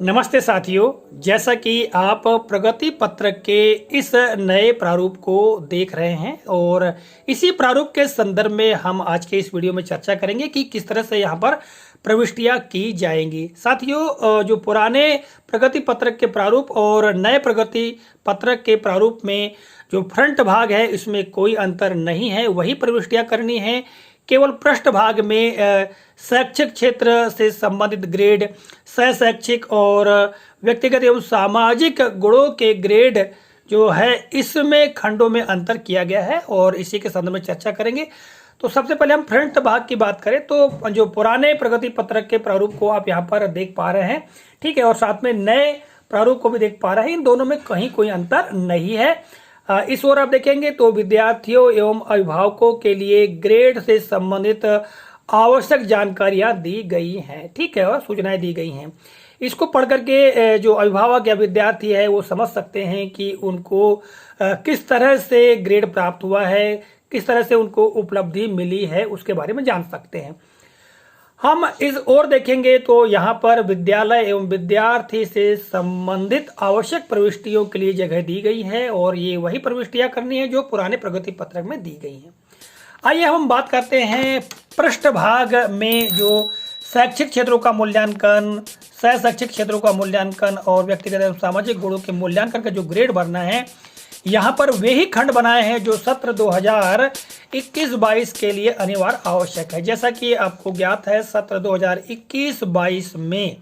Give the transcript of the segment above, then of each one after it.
नमस्ते साथियों, जैसा कि आप प्रगति पत्रक के इस नए प्रारूप को देख रहे हैं और इसी प्रारूप के संदर्भ में हम आज के इस वीडियो में चर्चा करेंगे कि किस तरह से यहाँ पर प्रविष्टियाँ की जाएंगी। साथियों, जो पुराने प्रगति पत्रक के प्रारूप और नए प्रगति पत्रक के प्रारूप में जो फ्रंट भाग है इसमें कोई अंतर नहीं है, वही प्रविष्टियाँ करनी है। केवल पृष्ठ भाग में शैक्षिक क्षेत्र से संबंधित ग्रेड, सह शैक्षिक और व्यक्तिगत एवं सामाजिक गुणों के ग्रेड जो है इसमें खंडों में अंतर किया गया है और इसी के संदर्भ में चर्चा करेंगे। तो सबसे पहले हम फ्रंट भाग की बात करें तो जो पुराने प्रगति पत्रक के प्रारूप को आप यहाँ पर देख पा रहे हैं, ठीक है, और साथ में नए प्रारूप को भी देख पा रहे हैं। इन दोनों में कहीं कोई अंतर नहीं है। इस ओर आप देखेंगे तो विद्यार्थियों एवं अभिभावकों के लिए ग्रेड से संबंधित आवश्यक जानकारियां दी गई हैं, ठीक है, और सूचनाएं दी गई हैं। इसको पढ़ करके जो अभिभावक या विद्यार्थी है वो समझ सकते हैं कि उनको किस तरह से ग्रेड प्राप्त हुआ है, किस तरह से उनको उपलब्धि मिली है, उसके बारे में जान सकते हैं। हम इस ओर देखेंगे तो यहाँ पर विद्यालय एवं विद्यार्थी से संबंधित आवश्यक प्रविष्टियों के लिए जगह दी गई है और ये वही प्रविष्टियां करनी है जो पुराने प्रगति पत्रक में दी गई हैं। आइए हम बात करते हैं पृष्ठ भाग में जो शैक्षिक क्षेत्रों का मूल्यांकन, सह शैक्षिक क्षेत्रों का मूल्यांकन और व्यक्तिगत एवं सामाजिक गुणों के मूल्यांकन का जो ग्रेड भरना है, यहाँ पर वे ही खंड बनाए हैं जो सत्र 2021-22 के लिए अनिवार्य आवश्यक है। जैसा कि आपको ज्ञात है, सत्र 2021-22 में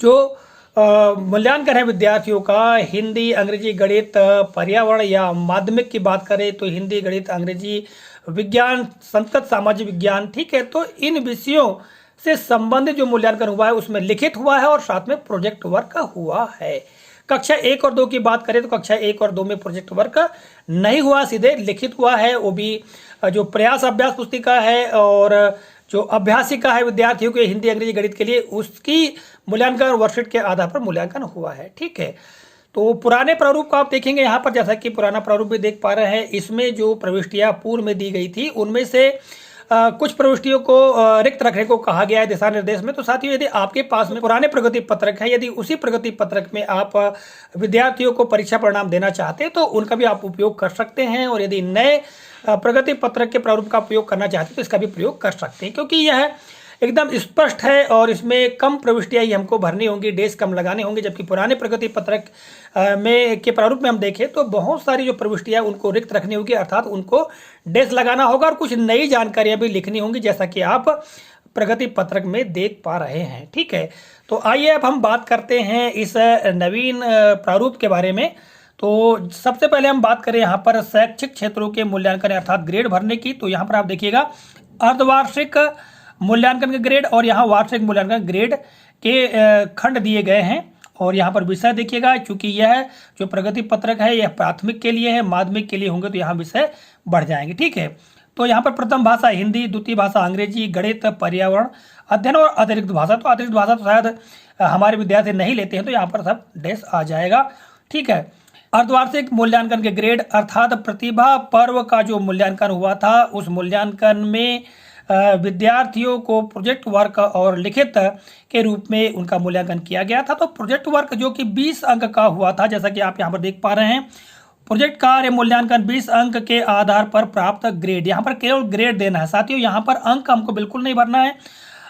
जो मूल्यांकन है विद्यार्थियों का हिंदी, अंग्रेजी, गणित, पर्यावरण या माध्यमिक की बात करें तो हिंदी, गणित, अंग्रेजी, विज्ञान, संस्कृत, सामाजिक विज्ञान, ठीक है, तो इन विषयों से संबंधित जो मूल्यांकन हुआ है उसमें लिखित हुआ है और साथ में प्रोजेक्ट वर्क हुआ है। कक्षा 1 और 2 की बात करें तो कक्षा 1 और 2 में प्रोजेक्ट वर्क नहीं हुआ, सीधे लिखित हुआ है। वो भी जो प्रयास अभ्यास पुस्तिका है और जो अभ्यासिका है विद्यार्थियों के हिंदी, अंग्रेजी, गणित के लिए, उसकी मूल्यांकन वर्कशीट के आधार पर मूल्यांकन हुआ है, ठीक है। तो पुराने प्रारूप को आप देखेंगे यहाँ पर, जैसा कि पुराना प्रारूप भी देख पा रहे हैं, इसमें जो प्रविष्टियाँ पूर्व में दी गई थी उनमें से कुछ प्रविष्टियों को रिक्त रखने को कहा गया है दिशा निर्देश में। तो साथियों, यदि आपके पास में पुराने प्रगति पत्रक है, यदि उसी प्रगति पत्रक में आप विद्यार्थियों को परीक्षा परिणाम देना चाहते हैं तो उनका भी आप उपयोग कर सकते हैं, और यदि नए प्रगति पत्रक के प्रारूप का उपयोग करना चाहते हैं तो इसका भी प्रयोग कर सकते हैं, क्योंकि यह एकदम स्पष्ट है और इसमें कम प्रविष्टियां ही हमको भरनी होंगी, डेज कम लगाने होंगे। जबकि पुराने प्रगति पत्रक में के प्रारूप में हम देखें तो बहुत सारी जो प्रविष्टियां उनको रिक्त रखनी होगी, अर्थात उनको डेज लगाना होगा और कुछ नई जानकारियां भी लिखनी होंगी, जैसा कि आप प्रगति पत्रक में देख पा रहे हैं, ठीक है। तो आइए अब हम बात करते हैं इस नवीन प्रारूप के बारे में। तो सबसे पहले हम बात करें यहाँ पर शैक्षिक क्षेत्रों के मूल्यांकन अर्थात ग्रेड भरने की। तो यहाँ पर आप देखिएगा अर्धवार्षिक मूल्यांकन के ग्रेड और यहाँ वार्षिक मूल्यांकन ग्रेड के खंड दिए गए हैं। और यहाँ पर विषय देखिएगा, क्योंकि यह जो प्रगति पत्रक है यह प्राथमिक के लिए है, माध्यमिक के लिए होंगे तो यहाँ विषय बढ़ जाएंगे, ठीक है। तो यहाँ पर प्रथम भाषा हिंदी, द्वितीय भाषा अंग्रेजी, गणित, पर्यावरण अध्ययन और अतिरिक्त भाषा। तो अतिरिक्त भाषा तो शायद हमारे विद्यार्थी नहीं लेते हैं, तो यहाँ पर सब डेस आ जाएगा, ठीक है। अर्धवार्षिक मूल्यांकन के ग्रेड अर्थात प्रतिभा पर्व का जो मूल्यांकन हुआ था उस मूल्यांकन में विद्यार्थियों को प्रोजेक्ट वर्क और लिखित के रूप में उनका मूल्यांकन किया गया था। तो प्रोजेक्ट वर्क जो कि 20 अंक का हुआ था, जैसा कि आप यहाँ पर देख पा रहे हैं, प्रोजेक्ट कार्य मूल्यांकन 20 अंक के आधार पर प्राप्त ग्रेड। यहाँ पर केवल ग्रेड देना है साथियों, यहाँ पर अंक हमको बिल्कुल नहीं भरना है।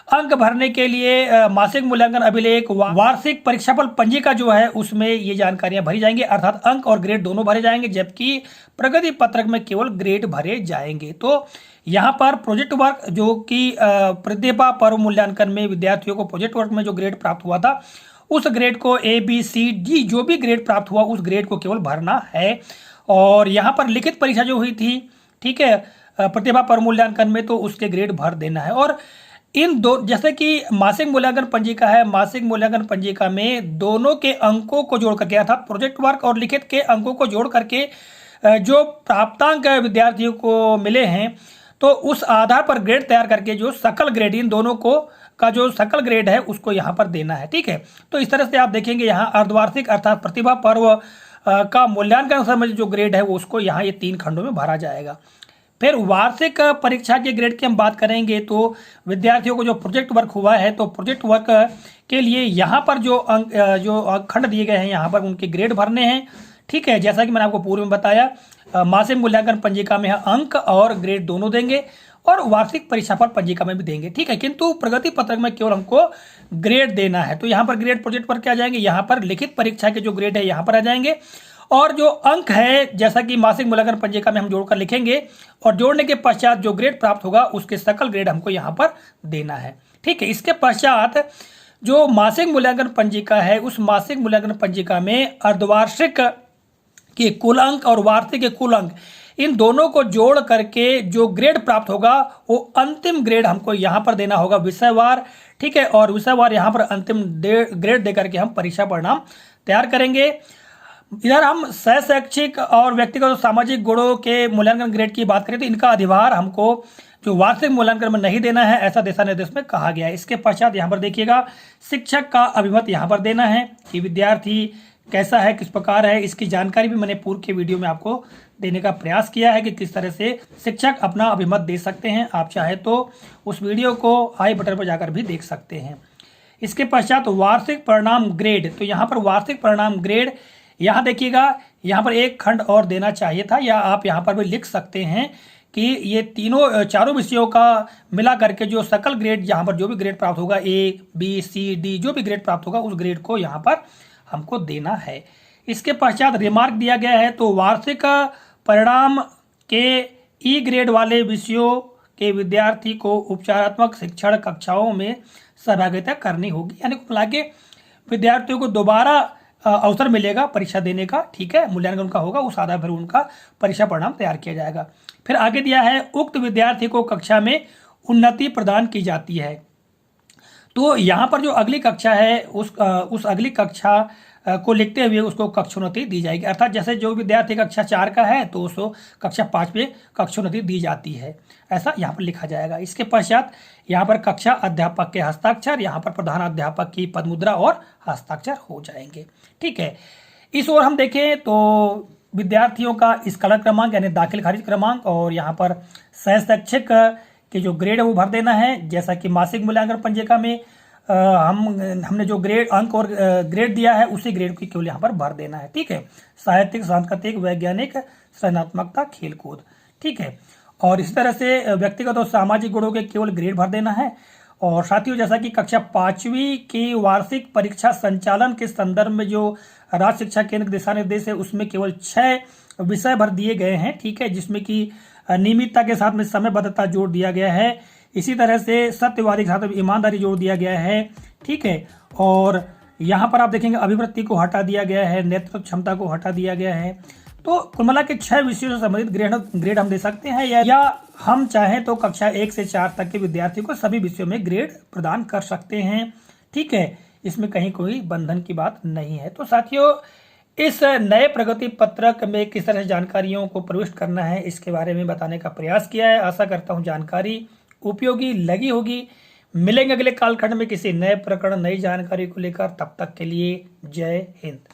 अंक भरने के लिए मासिक मूल्यांकन अभिलेख, वार्षिक परीक्षाफल पंजिका जो है उसमें ये जानकारियां भरी जाएंगी, अर्थात अंक और ग्रेड दोनों भरे जाएंगे, जबकि प्रगति पत्रक में केवल ग्रेड भरे जाएंगे। तो यहाँ पर प्रोजेक्ट वर्क जो कि प्रतिभा पर्व मूल्यांकन में विद्यार्थियों को प्रोजेक्ट वर्क में जो ग्रेड प्राप्त हुआ था उस ग्रेड को ABCD जो भी ग्रेड प्राप्त हुआ उस ग्रेड को केवल भरना है। और यहाँ पर लिखित परीक्षा जो हुई थी, ठीक है, प्रतिभा पर्व मूल्यांकन में, तो उसके ग्रेड भर देना है। और इन दो, जैसे कि मासिक मूल्यांकन पंजिका है, मासिक मूल्यांकन पंजिका में दोनों के अंकों को जोड़ करके अर्थात प्रोजेक्ट वर्क और लिखित के अंकों को जोड़ करके जो प्राप्तांक विद्यार्थियों को मिले हैं तो उस आधार पर ग्रेड तैयार करके जो सकल ग्रेड इन दोनों को का जो सकल ग्रेड है उसको यहाँ पर देना है, ठीक है। तो इस तरह से आप देखेंगे यहाँ अर्धवार्षिक अर्थात प्रतिभा पर्व का मूल्यांकन संबंधित जो ग्रेड है वो उसको यहाँ ये 3 खंडों में भरा जाएगा। फिर वार्षिक परीक्षा के ग्रेड की हम बात करेंगे तो विद्यार्थियों को जो प्रोजेक्ट वर्क हुआ है तो प्रोजेक्ट वर्क के लिए यहाँ पर जो अंक जो खंड दिए गए हैं यहाँ पर उनके ग्रेड भरने हैं। ठीक है, जैसा कि मैंने आपको पूर्व में बताया, मासिक मूल्यांकन पंजिका में अंक और ग्रेड दोनों देंगे और वार्षिक परीक्षा पर पंजिका में भी देंगे। ठीक है, किंतु प्रगति पत्रक में केवल हमको ग्रेड देना है। तो यहाँ पर ग्रेड प्रोजेक्ट पर क्या जाएंगे, यहाँ पर लिखित परीक्षा के जो ग्रेड है यहाँ पर आ जाएंगे और जो अंक है जैसा कि मासिक मूल्यांकन पंजिका में हम जोड़कर लिखेंगे और जोड़ने के पश्चात जो ग्रेड प्राप्त होगा उसके सकल ग्रेड हमको यहाँ पर देना है। ठीक है, इसके पश्चात जो मासिक मूल्यांकन पंजिका है उस मासिक मूल्यांकन पंजिका में अर्धवार्षिक के कुल अंक और वार्षिक के कुल अंक इन दोनों को जोड़ करके जो ग्रेड प्राप्त होगा वो अंतिम ग्रेड हमको यहाँ पर देना होगा विषयवार। ठीक है, और विषयवार यहाँ पर अंतिम ग्रेड देकर के हम परीक्षा परिणाम तैयार करेंगे। इधर हम शैक्षिक और व्यक्तिगत और सामाजिक गुणों के मूल्यांकन ग्रेड की बात करें तो इनका अधिभार हमको जो वार्षिक मूल्यांकन में नहीं देना है, ऐसा दिशा निर्देश में कहा गया है। इसके पश्चात यहाँ पर देखिएगा शिक्षक का अभिमत यहाँ पर देना है कि विद्यार्थी कैसा है, किस प्रकार है, इसकी जानकारी भी मैंने पूर्व के वीडियो में आपको देने का प्रयास किया है कि किस तरह से शिक्षक अपना अभिमत दे सकते हैं। आप चाहे तो उस वीडियो को आई बटन पर जाकर भी देख सकते हैं। इसके पश्चात वार्षिक परिणाम ग्रेड, तो यहाँ पर वार्षिक परिणाम ग्रेड यहाँ देखिएगा, यहाँ पर एक खंड और देना चाहिए था या आप यहाँ पर भी लिख सकते हैं कि ये चारों विषयों का मिला करके जो सकल ग्रेड यहाँ पर जो भी ग्रेड प्राप्त होगा A, B, C, D जो भी ग्रेड प्राप्त होगा उस ग्रेड को यहाँ पर हमको देना है। इसके पश्चात रिमार्क दिया गया है तो वार्षिक परिणाम के ई ग्रेड वाले विषयों के विद्यार्थी को उपचारात्मक शिक्षण कक्षाओं में सहभागिता करनी होगी, यानी कुल मिला के विद्यार्थियों को दोबारा अवसर मिलेगा परीक्षा देने का। ठीक है, मूल्यांकन उनका होगा, उस आधार पर उनका परीक्षा परिणाम तैयार किया जाएगा। फिर आगे दिया है उक्त विद्यार्थी को कक्षा में उन्नति प्रदान की जाती है। तो यहाँ पर जो अगली कक्षा है उस अगली कक्षा को लिखते हुए उसको कक्षोन्नति दी जाएगी। अर्थात जैसे जो विद्यार्थी कक्षा 4 का है तो उसको कक्षा 5 में कक्षोन्नति दी जाती है, ऐसा यहाँ पर लिखा जाएगा। इसके पश्चात यहाँ पर कक्षा अध्यापक के हस्ताक्षर, यहाँ पर प्रधान अध्यापक की पदमुद्रा और हस्ताक्षर हो जाएंगे। ठीक है, इस ओर हम देखें तो विद्यार्थियों का स्कॉलर क्रमांक यानी दाखिल खारिज क्रमांक और यहाँ पर शैक्षिक के जो ग्रेड है वो भर देना है। जैसा कि मासिक मूल्यांकन पंजिका में हमने जो ग्रेड अंक और ग्रेड दिया है उसी ग्रेड को केवल यहाँ पर भर देना है। ठीक है, साहित्यिक, सांस्कृतिक, वैज्ञानिक, सृजनात्मकता, खेलकूद। ठीक है, और इस तरह से व्यक्तिगत और सामाजिक गुणों के केवल ग्रेड भर देना है। और साथियों जैसा कि कक्षा 5वीं की वार्षिक परीक्षा संचालन के संदर्भ में जो राज्य शिक्षा केंद्र के दिशा निर्देश है उसमें केवल 6 विषय भर दिए गए हैं। ठीक है, जिसमें कि नियमितता के साथ में समयबद्धता जोड़ दिया गया है, इसी तरह से सत्यवादी के साथ में ईमानदारी जोड़ दिया गया है। ठीक है, और यहाँ पर आप देखेंगे अभिवृत्ति को हटा दिया गया है, नेतृत्व क्षमता को हटा दिया गया है। तो कुल मिला के 6 विषयों से संबंधित ग्रेड हम दे सकते हैं या हम चाहें तो कक्षा 1 से 4 तक के विद्यार्थियों को सभी विषयों में ग्रेड प्रदान कर सकते हैं। ठीक है, इसमें कहीं कोई बंधन की बात नहीं है। तो साथियों इस नए प्रगति पत्रक में किस तरह से जानकारियों को प्रविष्ट करना है इसके बारे में बताने का प्रयास किया है। आशा करता हूँ जानकारी उपयोगी लगी होगी। मिलेंगे अगले कालखंड में किसी नए प्रकरण, नई जानकारी को लेकर। तब तक के लिए जय हिंद।